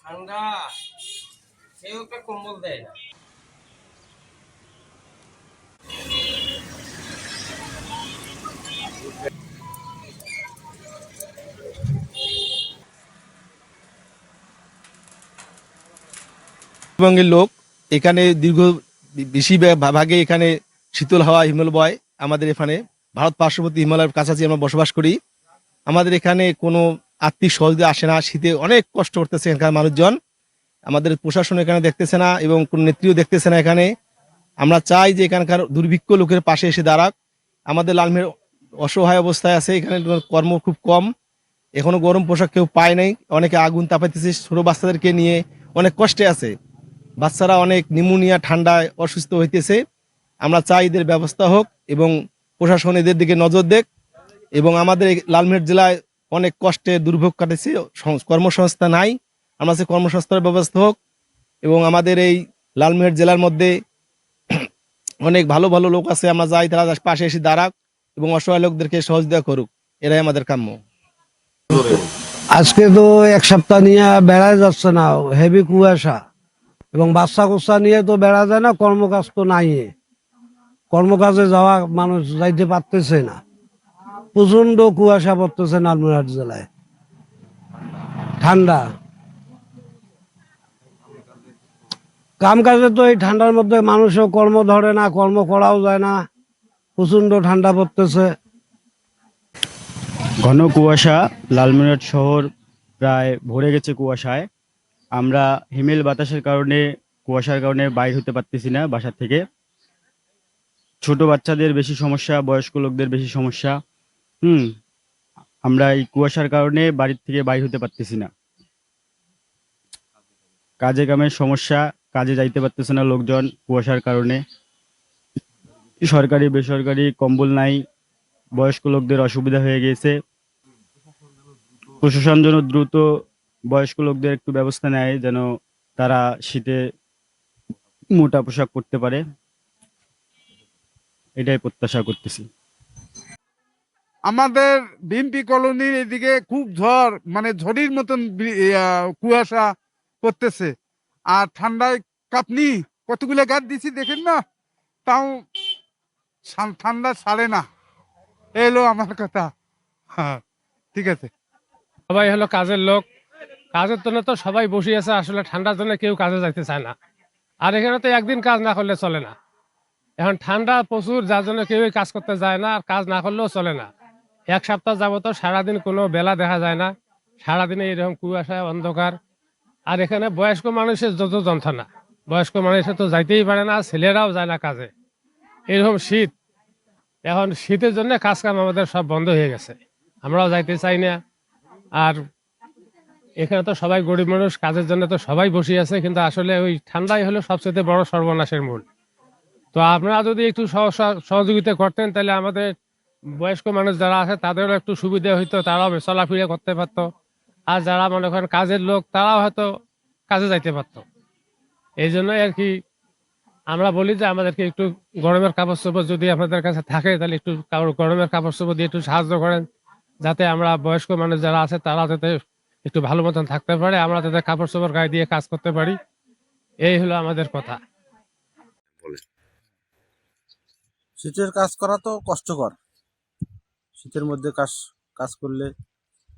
ঠান্ডা কেউ একটা কম্বল দেয় না। পশ্চিমবঙ্গের লোক এখানে দীর্ঘ বেশি ভাগে এখানে শীতল হাওয়া হিমেল বয়। আমাদের এখানে ভারত পার্শ্ববর্তী হিমালয়ের কাছাকাছি আমরা বসবাস করি। আমাদের এখানে কোনো আর্থিক সহযোগিতা আসে না, শীতে অনেক কষ্ট করতেছে এখানকার মানুষজন। আমাদের প্রশাসন এখানে দেখতেছে না এবং কোন নেত্রীও দেখতেছে না এখানে। আমরা চাই যে এখানকার দুর্ভিক্ষ লোকের পাশে এসে দাঁড়াক। আমাদের লালমের অসহায় অবস্থায় আছে, এখানে কর্ম খুব কম, এখনো গরম পোশাক কেউ পায় নাই, অনেকে আগুন তাপাইতেছে, ছোট বাচ্চাদেরকে নিয়ে অনেক কষ্টে আছে। বাচ্চারা অনেক নিউমোনিয়া ঠান্ডায় অসুস্থ হইতেছে। আমরা চাই এদের ব্যবস্থা হোক এবং প্রশাসন এদের দিকে নজর দেখ এবং আমাদের লালমেট জেলায় অনেক কষ্টে দুর্ভোগ কাটেছে, কর্মসংস্থান নাই। আমরা চাই কর্মসংস্থানের ব্যবস্থা হোক এবং আমাদের এই লালমেট জেলার মধ্যে অনেক ভালো ভালো লোক আছে, আমরা যাই তারা পাশে এসে দাঁড়াক এবং অসহায় লোকদেরকে সহযোগিতা করুক, এরাই আমাদের কাম্য। আজকে তো এক সপ্তাহ নিয়ে বেড়ায় যাচ্ছে না, হেভি কুয়াশা এবং বাচ্চা কুচ্চা নিয়ে তো বেড়া যায় না, কর্মকাজ তো নাই, কর্মকাজে যাওয়া মানুষ যাইতে পারতেছে না, প্রচন্ড কুয়াশা পড়তেছে লালমনিরহাট জেলায়, ঠান্ডা। কাম কাজে তো এই ঠান্ডার মধ্যে মানুষও কর্ম ধরে না, কর্ম করাও যায় না, প্রচন্ড ঠান্ডা পড়তেছে। ঘন কুয়াশা, লালমনিরহাট শহর প্রায় ভরে গেছে কুয়াশায়। আমরা হিমেল বাতাসের কারণে, কুয়াশার কারণে বাইর হতে পারতেছি না বাসা থেকে। ছোট বাচ্চাদের বেশি সমস্যা, বয়স্ক লোকদের বেশি সমস্যা। আমরা এই কুয়াশার কারণে বাড়ির থেকে বাইর হতে পারতেছি না। কাজে কামের সমস্যা, কাজে যাইতে পারতেছে না লোকজন কুয়াশার কারণে। সরকারি বেসরকারি কম্বল নাই, বয়স্ক লোকদের অসুবিধা হয়ে গেছে। প্রশাসন যেন দ্রুত বয়স্ক লোকদের একটু ব্যবস্থা নেয়, যেন তারা শীতে মোটা পোশাক পরতে পারে, এটাই প্রত্যাশা করতেছি। আমাদের বিএমপি কলোনির এদিকে খুব ঝড়, মানে ঝড়ির মতন কুয়াশা পড়তেছে, আর ঠান্ডায় কাঁপনি, কতগুলো গাছ দিছি দেখেন না, তাও ঠান্ডা ছাড়ে না। এলো আমার কথা। হ্যাঁ, ঠিক আছে। সবাই হলো কাজের লোক, কাজের জন্য তো সবাই বসে আছে, আসলে ঠান্ডার জন্য কেউ কাজে যাইতে চায় না। আর এখানে তো একদিন কাজ না করলে চলে না, এখন ঠান্ডা প্রচুর, যার জন্য কেউই কাজ করতে যায় না, আর কাজ না করলেও চলে না। এক সপ্তাহ যাবত সারাদিন কোনো বেলা দেখা যায় না, সারাদিনে এরকম কুয়াশায় অন্ধকার। আর এখানে বয়স্ক মানুষের যত যন্ত্রণা, বয়স্ক মানুষের তো যাইতেই পারে না, ছেলেরাও যায় না কাজে, এরকম শীত। এখন শীতের জন্য কাজ কাম আমাদের সব বন্ধ হয়ে গেছে, আমরাও যাইতে চাই না। আর এখানে তো সবাই গরিব মানুষ, কাজের জন্য তো সবাই বসে আছে, কিন্তু আসলে ওই ঠান্ডাই হলো সবচেয়ে বড় সর্বনাশের মূল। তো আপনারা যদি একটু সহযোগিতা করতেন, তাহলে আমাদের বয়স্ক মানুষ যারা আছে তাদেরও একটু সুবিধা হইতো, তারাও চলাফেরা করতে পারতো। আর যারা মনে করেন কাজের লোক, তারাও হয়তো কাজে যাইতে পারতো। এই জন্যই আর কি আমরা বলি যে আমাদেরকে একটু গরমের কাপড় চোপড় যদি আপনাদের কাছে থাকে, তাহলে একটু গরমের কাপড় চোপড় দিয়ে একটু সাহায্য করেন, যাতে আমরা বয়স্ক মানুষ যারা আছে তারা যাতে একটু ভালো মতন থাকতে পারে, আমরা তাদের কাপড় চোপড় গায়ে দিয়ে কাজ করতে পারি। এই হলো আমাদের কথা। শীতের কাজ করা তো কষ্টকর। শীতের মধ্যে কাজ করলে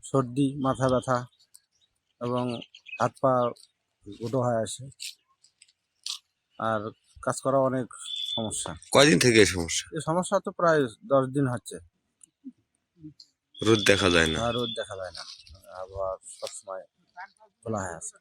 সর্দি, মাথা ব্যথা এবং হাত পা গোটো হয়ে আসে, আর কাজ করা অনেক সমস্যা। কয়দিন থেকে এই সমস্যা? এই সমস্যা তো প্রায় 10 দিন হচ্ছে। রোদ দেখা যায় না? রোদ দেখা যায় না, আবহাওয়া সবসময় খোলা হয়ে আছে।